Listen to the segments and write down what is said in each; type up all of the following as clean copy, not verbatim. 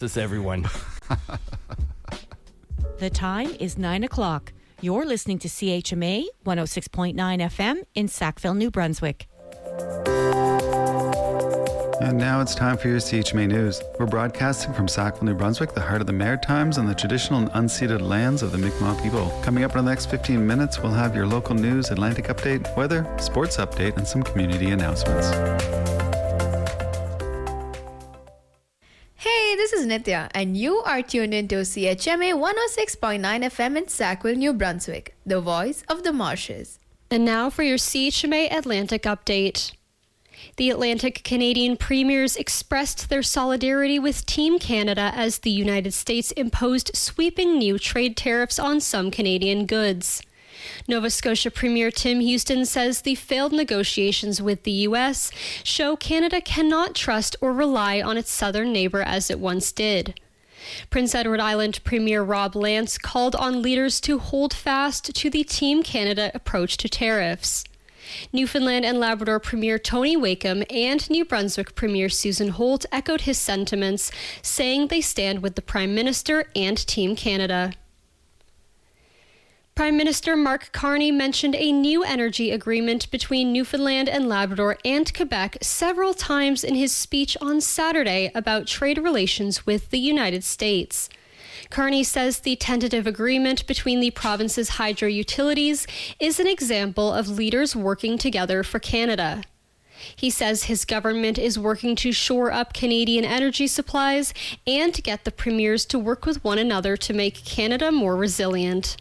This everyone. The time is 9 o'clock. You're listening to CHMA 106.9 FM in Sackville, New Brunswick. And now it's time for your CHMA News. We're broadcasting from Sackville, New Brunswick, the heart of the Maritimes and the traditional and unceded lands of the Mi'kmaq people. Coming up in the next 15 minutes, we'll have your local news, Atlantic update, weather, sports update, and some community announcements. Hey, this is Nitya, and you are tuned into CHMA 106.9 FM in Sackville, New Brunswick, the voice of the marshes. And now for your CHMA Atlantic update. The Atlantic Canadian premiers expressed their solidarity with Team Canada as the United States imposed sweeping new trade tariffs on some Canadian goods. Nova Scotia Premier Tim Houston says the failed negotiations with the U.S. show Canada cannot trust or rely on its southern neighbor as it once did. Prince Edward Island Premier Rob Lance called on leaders to hold fast to the Team Canada approach to tariffs. Newfoundland and Labrador Premier Tony Wakeham and New Brunswick Premier Susan Holt echoed his sentiments, saying they stand with the Prime Minister and Team Canada. Prime Minister Mark Carney mentioned a new energy agreement between Newfoundland and Labrador and Quebec several times in his speech on Saturday about trade relations with the United States. Carney says the tentative agreement between the province's hydro utilities is an example of leaders working together for Canada. He says his government is working to shore up Canadian energy supplies and get the premiers to work with one another to make Canada more resilient.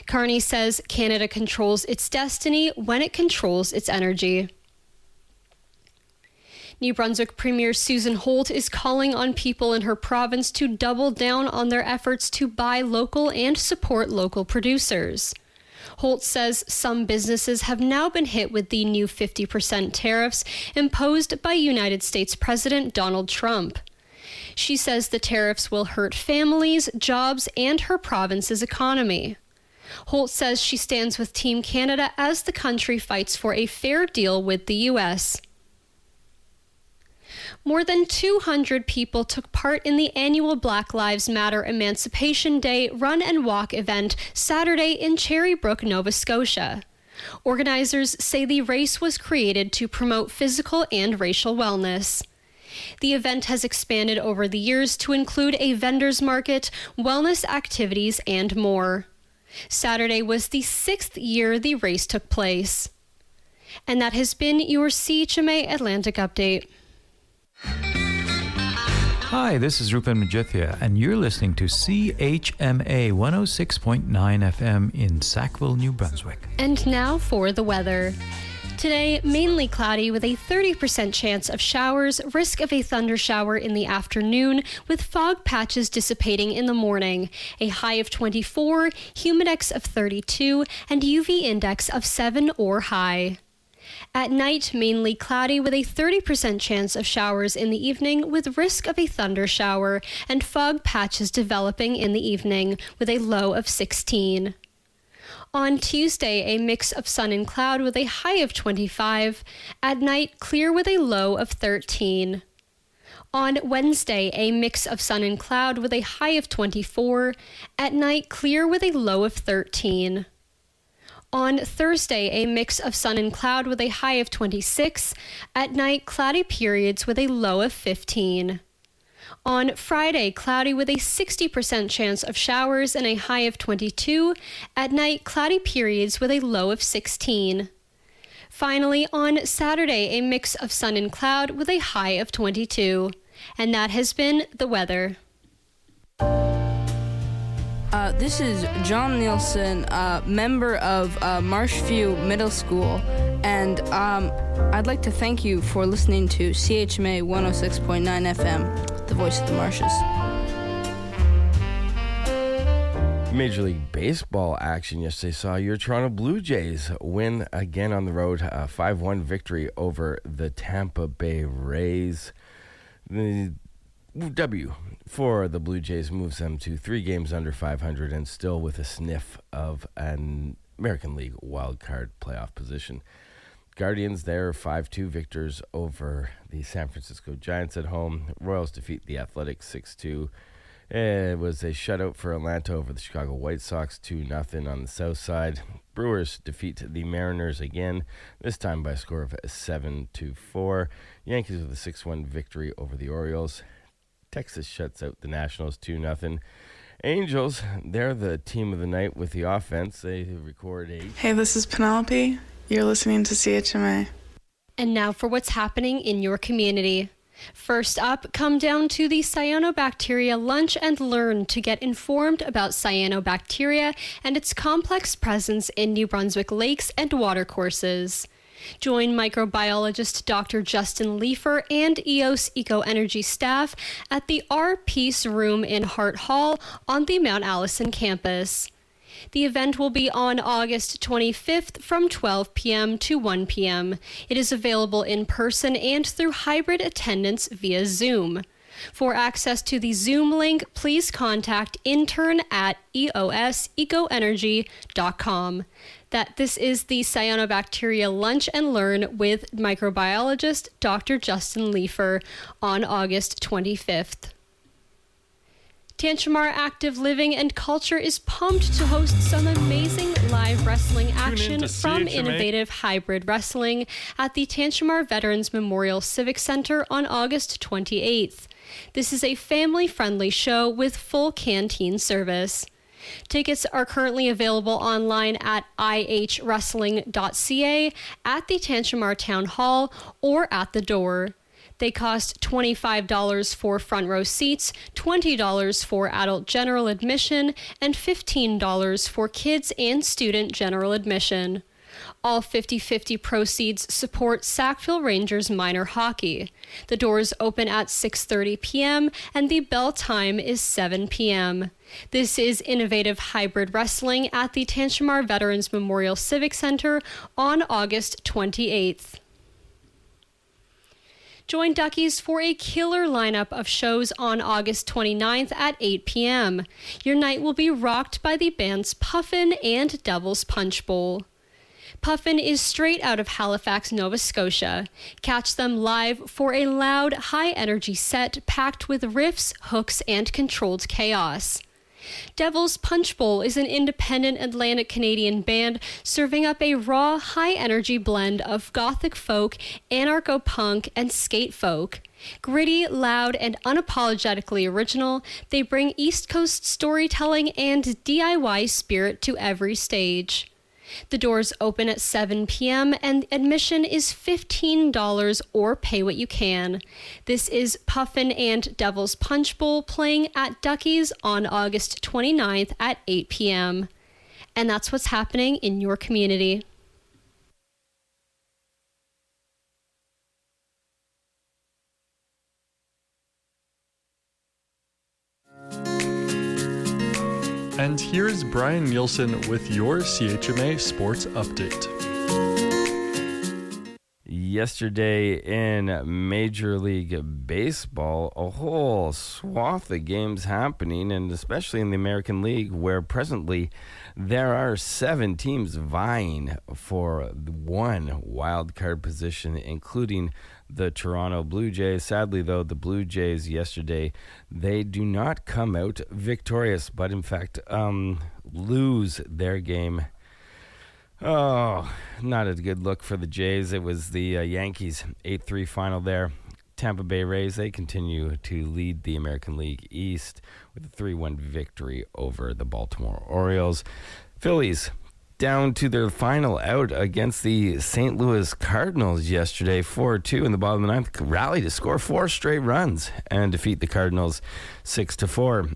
Carney says Canada controls its destiny when it controls its energy. New Brunswick Premier Susan Holt is calling on people in her province to double down on their efforts to buy local and support local producers. Holt says some businesses have now been hit with the new 50% tariffs imposed by United States President Donald Trump. She says the tariffs will hurt families, jobs, and her province's economy. Holt says she stands with Team Canada as the country fights for a fair deal with the U.S. More than 200 people took part in the annual Black Lives Matter Emancipation Day Run and Walk event Saturday in Cherrybrook, Nova Scotia. Organizers say the race was created to promote physical and racial wellness. The event has expanded over the years to include a vendor's market, wellness activities, and more. Saturday was the 6th year the race took place. And that has been your CHMA Atlantic update. Hi, this is Rupen Majithia, and you're listening to CHMA 106.9 FM in Sackville, New Brunswick. And now for the weather. Today, mainly cloudy with a 30% chance of showers, risk of a thunder shower in the afternoon, with fog patches dissipating in the morning. A high of 24, humidex of 32, and UV index of 7 or high. At night, mainly cloudy with a 30% chance of showers in the evening with risk of a thunder shower, and fog patches developing in the evening with a low of 16. On Tuesday, a mix of sun and cloud with a high of 25. At night, clear with a low of 13. On Wednesday, a mix of sun and cloud with a high of 24. At night, clear with a low of 13. On Thursday, a mix of sun and cloud with a high of 26. At night, cloudy periods with a low of 15. On Friday, cloudy with a 60% chance of showers and a high of 22. At night, cloudy periods with a low of 16. Finally, on Saturday, a mix of sun and cloud with a high of 22. And that has been the weather. This is John Nielsen, member of Marshview Middle School, and I'd like to thank you for listening to CHMA 106.9 FM, the voice of the marshes. Major League Baseball action yesterday saw your Toronto Blue Jays win again on the road, a 5-1 victory over the Tampa Bay Rays. The W for the Blue Jays moves them to 3 games under 500 and still with a sniff of an American League wildcard playoff position. Guardians there 5-2 victors over the San Francisco Giants at home. Royals defeat the Athletics 6-2. It was a shutout for Atlanta over the Chicago White Sox 2-0 on the south side. Brewers defeat the Mariners again, this time by a score of 7-4. Yankees with a 6-1 victory over the Orioles. Texas shuts out the Nationals 2-0. Angels, they're the team of the night with the offense. They record 8. Hey, this is Penelope. You're listening to CHMA. And now for what's happening in your community. First up, come down to the Cyanobacteria Lunch and Learn to get informed about cyanobacteria and its complex presence in New Brunswick lakes and watercourses. Join microbiologist Dr. Justin Leifer and EOS Eco Energy staff at the R Peace Room in Hart Hall on the Mount Allison campus. The event will be on August 25th from 12 p.m. to 1 p.m. It is available in person and through hybrid attendance via Zoom. For access to the Zoom link, please contact intern at eosecoenergy.com. This is the Cyanobacteria Lunch and Learn with microbiologist Dr. Justin Leifer on August 25th. Tantramar Active Living and Culture is pumped to host some amazing live wrestling action from innovative hybrid wrestling at the Tantramar Veterans Memorial Civic Center on August 28th. This is a family-friendly show with full canteen service. Tickets are currently available online at ihwrestling.ca, at the Tantramar Town Hall, or at the door. They cost $25 for front row seats, $20 for adult general admission, and $15 for kids and student general admission. All 50-50 proceeds support Sackville Rangers minor hockey. The doors open at 6:30 p.m. and the bell time is 7 p.m. This is innovative hybrid wrestling at the Tantramar Veterans Memorial Civic Center on August 28th. Join Duckies for a killer lineup of shows on August 29th at 8 p.m. Your night will be rocked by the bands Puffin and Devil's Punch Bowl. Puffin is straight out of Halifax, Nova Scotia. Catch them live for a loud, high-energy set packed with riffs, hooks, and controlled chaos. Devil's Punch Bowl is an independent Atlantic Canadian band serving up a raw, high-energy blend of gothic folk, anarcho-punk, and skate folk. Gritty, loud, and unapologetically original, they bring East Coast storytelling and DIY spirit to every stage. The doors open at 7 p.m. and admission is $15 or pay what you can. This is Puffin and Devil's Punch Bowl playing at Duckies on August 29th at 8 p.m. And that's what's happening in your community. And here's Brian Nielsen with your CHMA Sports Update. Yesterday in Major League Baseball, a whole swath of games happening, and especially in the American League, where presently there are 7 teams vying for one wild card position, including the Toronto Blue Jays. Sadly, though, the Blue Jays yesterday, they do not come out victorious, but in fact lose their game. Oh, not a good look for the Jays. It was the Yankees 8-3 final there. Tampa Bay Rays, they continue to lead the American League East with a 3-1 victory over the Baltimore Orioles. Phillies down to their final out against the St. Louis Cardinals yesterday, 4-2 in the bottom of the ninth. Rally to score 4 straight runs and defeat the Cardinals 6-4.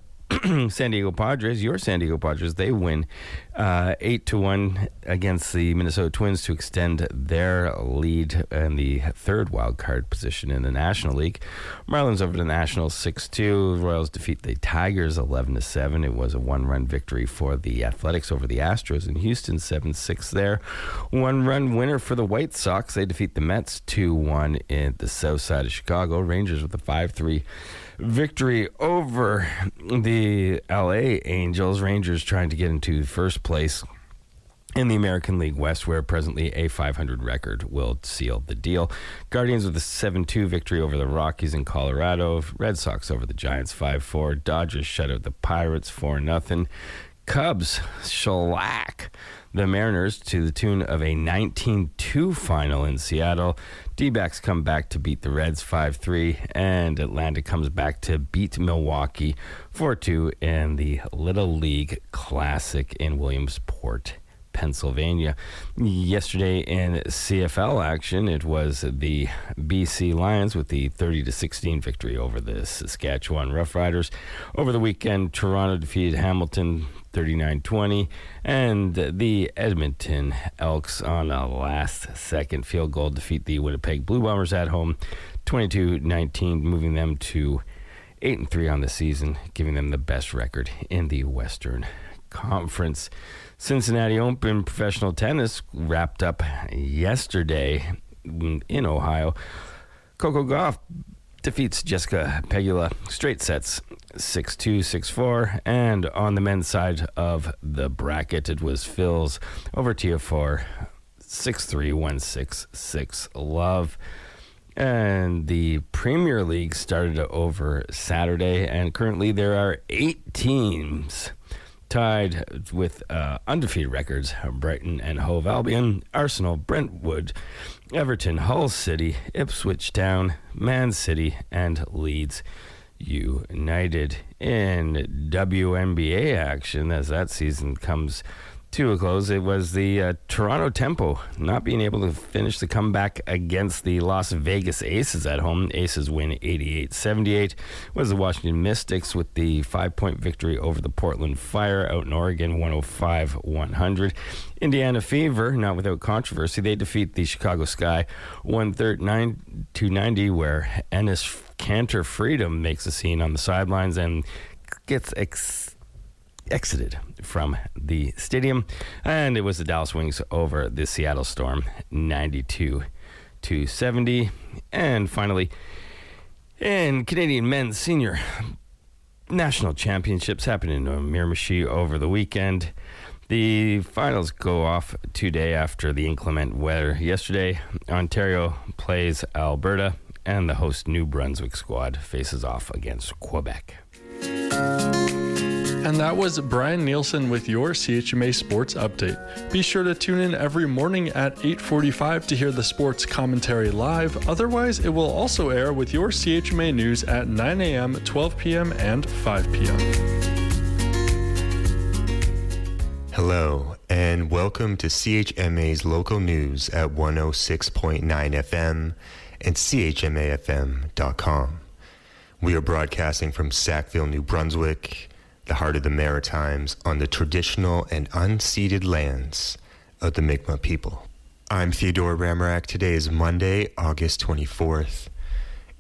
San Diego Padres, your San Diego Padres, they win 8-1 against the Minnesota Twins to extend their lead in the 3rd wild card position in the National League. Marlins over the Nationals 6-2. Royals defeat the Tigers 11-7. It was a 1-run victory for the Athletics over the Astros in Houston, 7-6 there. 1-run winner for the White Sox. They defeat the Mets 2-1 in the south side of Chicago. Rangers with a 5-3 victory over the LA Angels. Rangers trying to get into first place in the American League West, where presently a .500 record will seal the deal. Guardians with a 7-2 victory over the Rockies in Colorado. Red Sox over the Giants 5-4. Dodgers shut out the Pirates 4-0. Cubs shellac the Mariners to the tune of a 19-2 final in Seattle. D-backs come back to beat the Reds 5-3, and Atlanta comes back to beat Milwaukee 4-2 in the Little League Classic in Williamsport, Pennsylvania. Yesterday in CFL action, it was the BC Lions with the 30-16 victory over the Saskatchewan Roughriders. Over the weekend, Toronto defeated Hamilton 39-20, and the Edmonton Elks on a last-second field goal defeat the Winnipeg Blue Bombers at home 22-19, moving them to 8-3 on the season, giving them the best record in the Western Conference. Cincinnati Open professional tennis wrapped up yesterday in Ohio. Coco Gauff defeats Jessica Pegula straight sets 6-2, 6-4, and on the men's side of the bracket, it was Phil's over Tiafoe 6-3, 1-6, 6-love. And the Premier League started over Saturday, and currently there are 8 teams tied with undefeated records: Brighton and Hove Albion, Arsenal, Brentwood, Everton, Hull City, Ipswich Town, Man City, and Leeds United. In WNBA action, as that season comes to a close, it was the Toronto Tempo not being able to finish the comeback against the Las Vegas Aces at home. Aces win 88-78. Was the Washington Mystics with the 5-point victory over the Portland Fire out in Oregon, 105-100. Indiana Fever, not without controversy, they defeat the Chicago Sky 139-90, where Ennis Cantor Freedom makes a scene on the sidelines and gets exited from the stadium. And it was the Dallas Wings over the Seattle Storm 92-70. And finally, in Canadian men's senior national championships happening in Miramichi over the weekend, the finals go off today after the inclement weather yesterday. Ontario plays Alberta, and the host New Brunswick squad faces off against Quebec. And that was Brian Nielsen with your CHMA Sports Update. Be sure to tune in every morning at 8:45 to hear the sports commentary live. Otherwise, it will also air with your CHMA news at 9 a.m., 12 p.m., and 5 p.m. Hello, and welcome to CHMA's local news at 106.9 FM and CHMAFM.com. We are broadcasting from Sackville, New Brunswick, the heart of the Maritimes, on the traditional and unceded lands of the Mi'kmaq people. I'm Theodore Ramarak. Today is Monday, August 24th.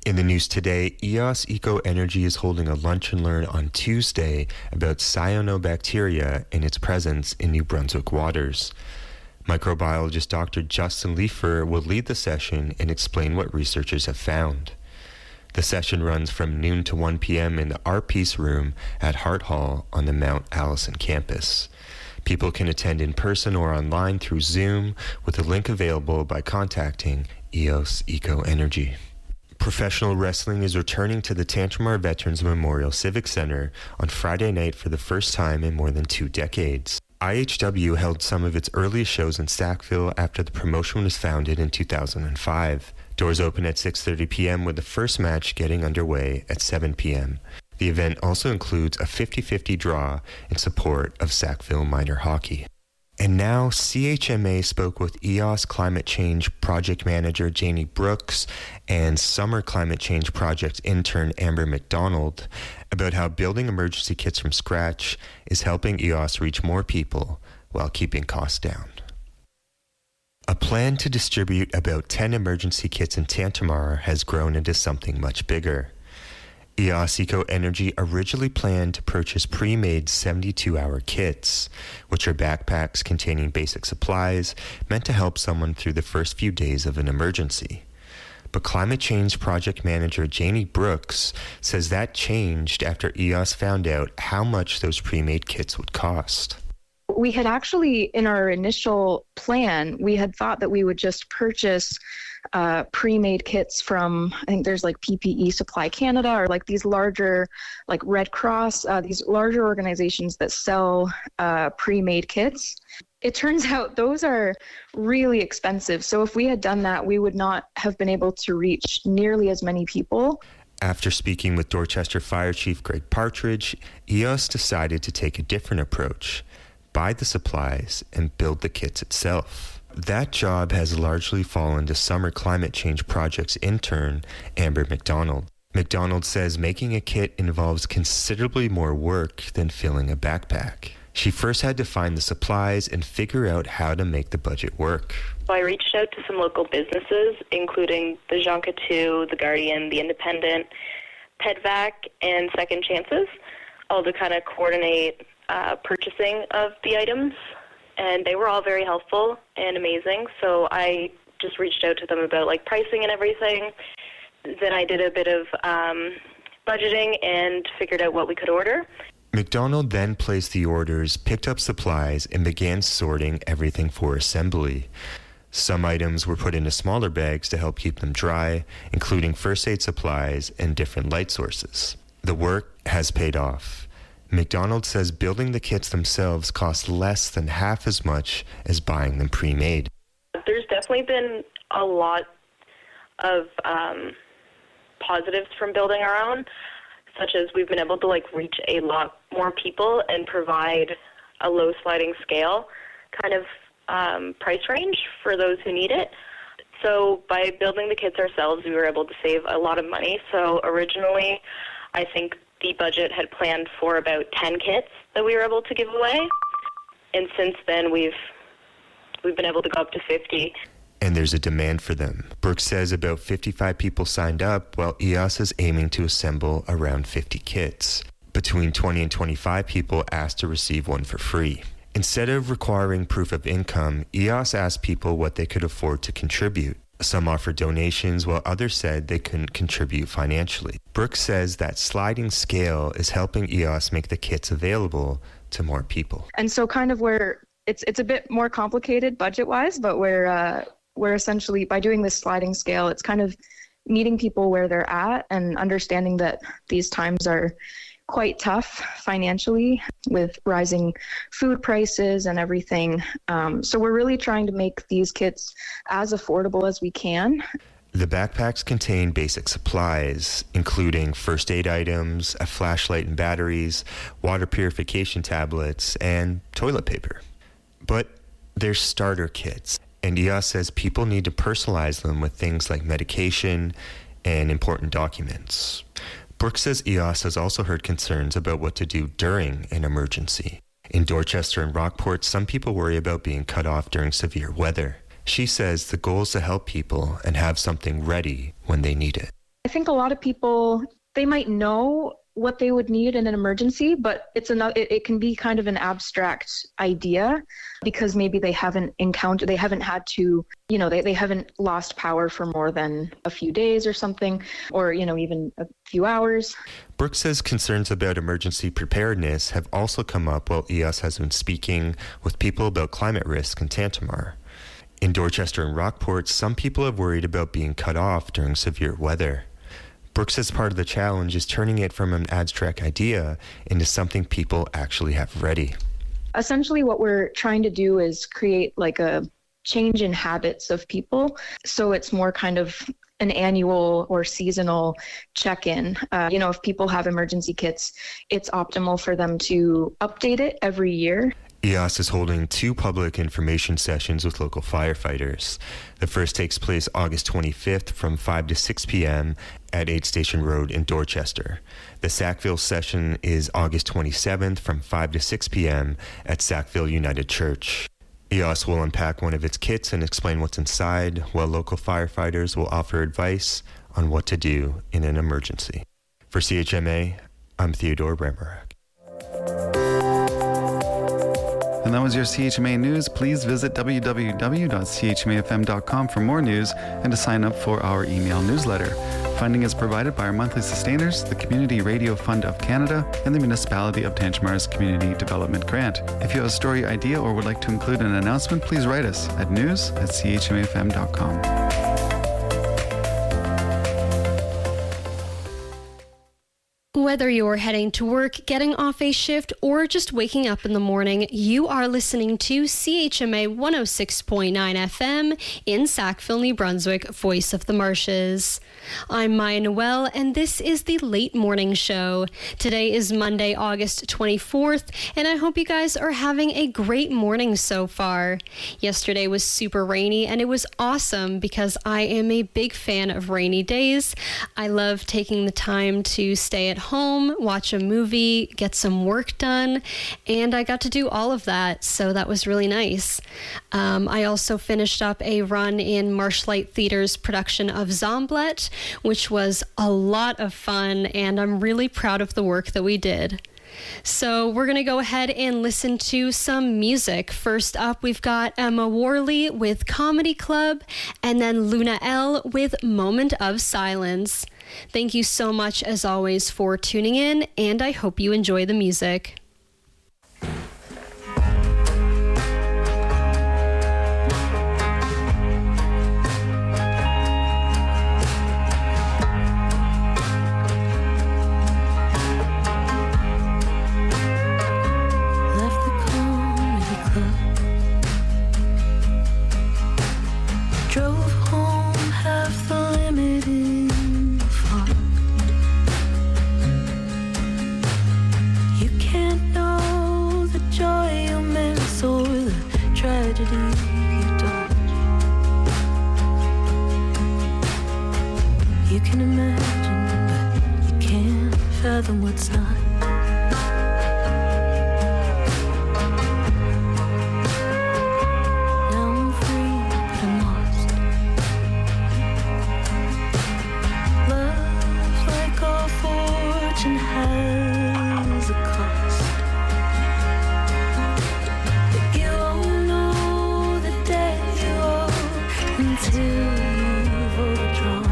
In the news today, EOS Eco Energy is holding a lunch and learn on Tuesday about cyanobacteria and its presence in New Brunswick waters. Microbiologist Dr. Justin Leifer will lead the session and explain what researchers have found. The session runs from noon to 1 p.m. in the Art Peace Room at Hart Hall on the Mount Allison campus. People can attend in person or online through Zoom, with a link available by contacting EOS Eco Energy. Professional wrestling is returning to the Tantramar Veterans Memorial Civic Center on Friday night for the first time in more than 2 decades. IHW held some of its earliest shows in Sackville after the promotion was founded in 2005. Doors open at 6:30 p.m. with the first match getting underway at 7 p.m. The event also includes a 50-50 draw in support of Sackville minor hockey. And now, CHMA spoke with EOS Climate Change Project Manager Janie Brooks and Summer Climate Change Project intern Amber McDonald about how building emergency kits from scratch is helping EOS reach more people while keeping costs down. A plan to distribute about 10 emergency kits in Tantramar has grown into something much bigger. EOS Eco Energy originally planned to purchase pre-made 72-hour kits, which are backpacks containing basic supplies meant to help someone through the first few days of an emergency. But Climate Change Project Manager Janie Brooks says that changed after EOS found out how much those pre-made kits would cost. We had actually, in our initial plan, we had thought that we would just purchase pre-made kits from, I think there's like PPE Supply Canada, or like these larger, like Red Cross, these larger organizations that sell pre-made kits. It turns out those are really expensive. So if we had done that, we would not have been able to reach nearly as many people. After speaking with Dorchester Fire Chief Greg Partridge, EOS decided to take a different approach, buy the supplies, and build the kits itself. That job has largely fallen to Summer Climate Change Project's intern, Amber McDonald. McDonald says making a kit involves considerably more work than filling a backpack. She first had to find the supplies and figure out how to make the budget work. So I reached out to some local businesses, including the Jonca 2, the Guardian, the Independent, PedVac, and Second Chances, all to kind of coordinate purchasing of the items. And they were all very helpful and amazing. So I just reached out to them about like pricing and everything. Then I did a bit of budgeting and figured out what we could order. McDonald then placed the orders, picked up supplies, and began sorting everything for assembly. Some items were put into smaller bags to help keep them dry, including first aid supplies and different light sources. The work has paid off. McDonald says building the kits themselves cost less than half as much as buying them pre-made. There's definitely been a lot of positives from building our own, such as we've been able to like reach a lot more people and provide a low sliding scale kind of price range for those who need it. So by building the kits ourselves, we were able to save a lot of money. So originally, I think the budget had planned for about 10 kits that we were able to give away. And since then, we've been able to go up to 50. And there's a demand for them. Brooks says about 55 people signed up, while EOS is aiming to assemble around 50 kits. Between 20 and 25 people asked to receive one for free. Instead of requiring proof of income, EOS asked people what they could afford to contribute. Some offered donations, while others said they couldn't contribute financially. Brooks says that sliding scale is helping EOS make the kits available to more people. And so kind of where it's a bit more complicated budget-wise, but we're essentially, by doing this sliding scale, it's kind of meeting people where they're at and understanding that these times are quite tough financially with rising food prices and everything. So we're really trying to make these kits as affordable as we can. The backpacks contain basic supplies, including first aid items, a flashlight and batteries, water purification tablets, and toilet paper. But they're starter kits, and EOS says people need to personalize them with things like medication and important documents. Brooks says EOS has also heard concerns about what to do during an emergency. In Dorchester and Rockport, some people worry about being cut off during severe weather. She says the goal is to help people and have something ready when they need it. I think a lot of people, they might know what they would need in an emergency, but it can be kind of an abstract idea because maybe they haven't had to, they haven't lost power for more than a few days or something, or, even a few hours. Brooks says concerns about emergency preparedness have also come up while EOS has been speaking with people about climate risk in Tantramar. In Dorchester and Rockport, some people have worried about being cut off during severe weather. Brooks says part of the challenge is turning it from an abstract idea into something people actually have ready. Essentially, what we're trying to do is create like a change in habits of people. So it's more kind of an annual or seasonal check-in. If people have emergency kits, it's optimal for them to update it every year. EOS is holding 2 public information sessions with local firefighters. The first takes place August 25th from 5 to 6 p.m. at 8 Station Road in Dorchester. The Sackville session is August 27th from 5 to 6 p.m. at Sackville United Church. EOS will unpack one of its kits and explain what's inside, while local firefighters will offer advice on what to do in an emergency. For CHMA, I'm Theodore Bramarack. And And that was your CHMA News. Please visit www.chmafm.com for more news and to sign up for our email newsletter. Funding is provided by our monthly sustainers, the Community Radio Fund of Canada, and the Municipality of Tantjamar's Community Development Grant. If you have a story idea or would like to include an announcement, please write us at news@chmafm.com. Whether you're heading to work, getting off a shift, or just waking up in the morning, you are listening to CHMA 106.9 FM in Sackville, New Brunswick, Voice of the Marshes. I'm Maya Noel, and this is the Late Morning Show. Today is Monday, August 24th, and I hope you guys are having a great morning so far. Yesterday was super rainy, and it was awesome because I am a big fan of rainy days. I love taking the time to stay at home, watch a movie, get some work done, and I got to do all of that, so that was really nice. I also finished up a run in Marshlight Theater's production of Zomblet, which was a lot of fun, and I'm really proud of the work that we did. So we're going to go ahead and listen to some music. First up, we've got Emma Worley with Comedy Club, and then Luna L with Moment of Silence. Thank you so much, as always, for tuning in, and I hope you enjoy the music. You can imagine, but you can't fathom what's not. Now I'm free, but I'm lost. Love, like all fortune, has a cost. But you won't know the debt you owe until you've overdrawn.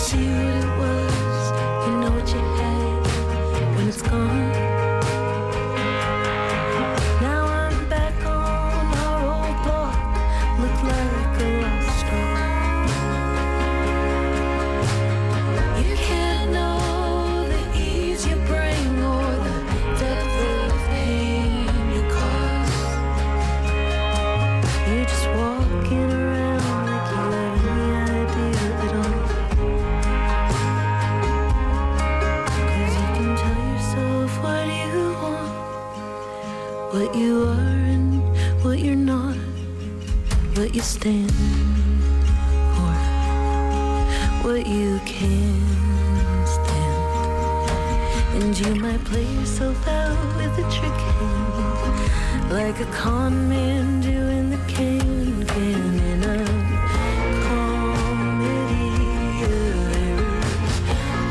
See what it was, you know what you had when it's gone. Now I'm back on our old block, look like a lost star. You can't know the ease you bring or the depth of pain you cause. You're just walking around like you have any idea at all. What you are and what you're not, what you stand for, what you can stand. And you might play yourself out with a trick hand, like a con man doing the cane can in a comedy of errors,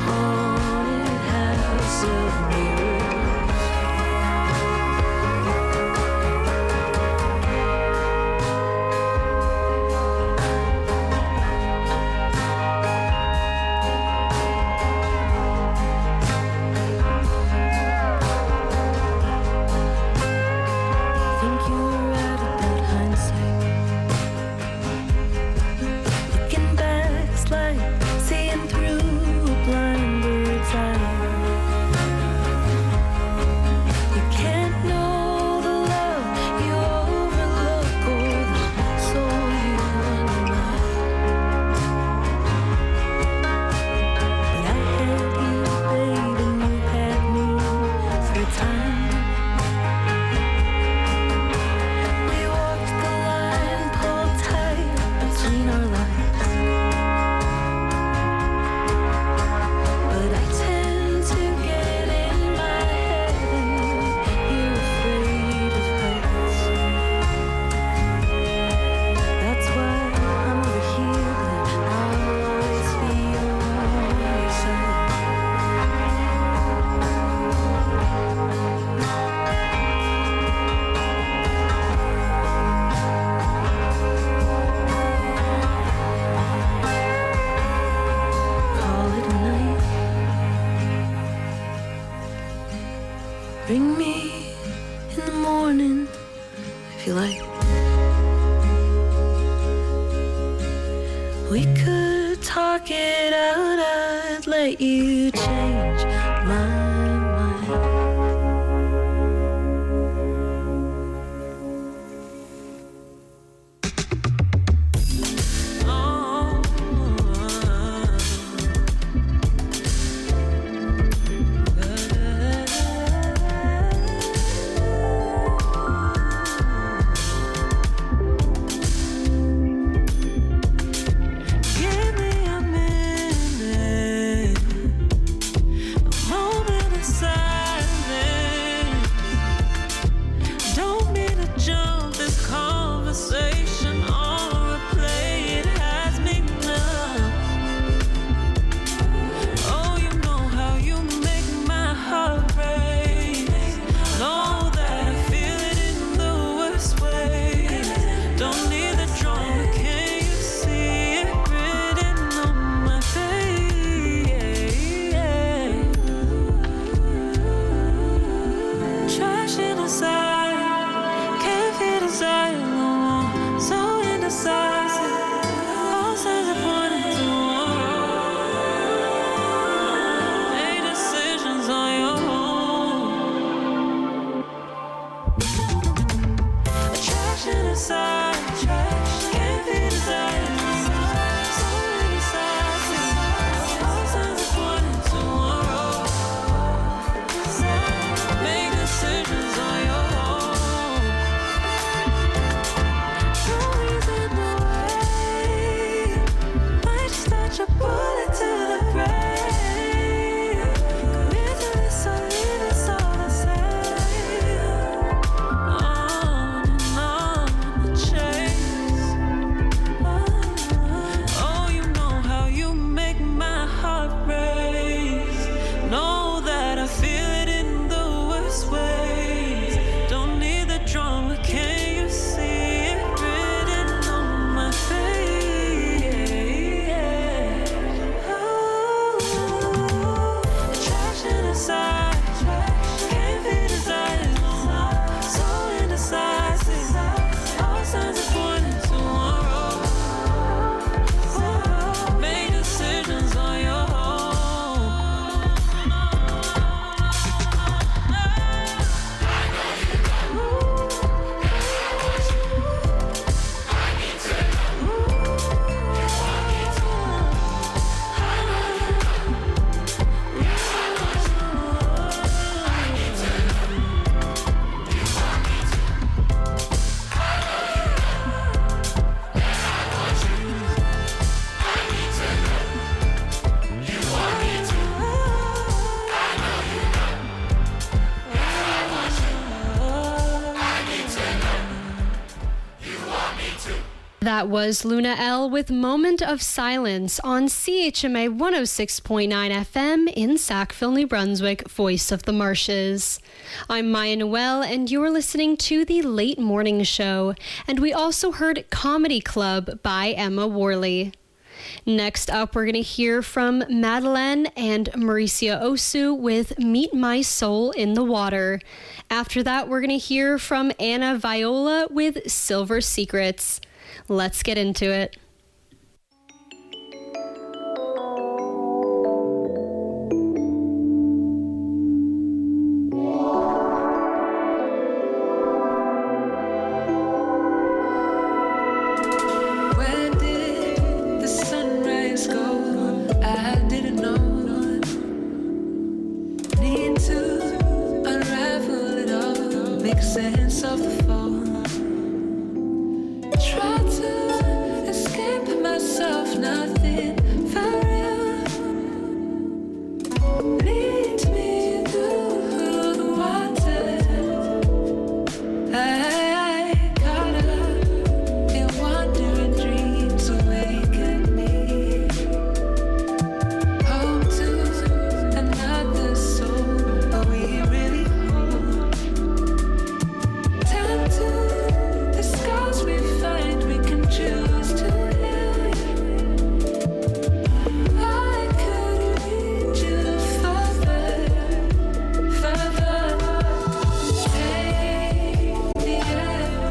haunted house of mirrors. Ring me in the morning if you like. We could talk it out, I'd let you change my mind. That was Luna L with Moment of Silence on CHMA 106.9 FM in Sackville, New Brunswick, Voice of the Marshes. I'm Maya Noel, and you're listening to The Late Morning Show. And we also heard Comedy Club by Emma Worley. Next up, we're going to hear from Madeleine and Mauricia Osu with Meet My Soul in the Water. After that, we're going to hear from Anna Viola with Silver Secrets. Let's get into it. Where did the sunrise go? I didn't know. Need to unravel it all, make sense of the fall.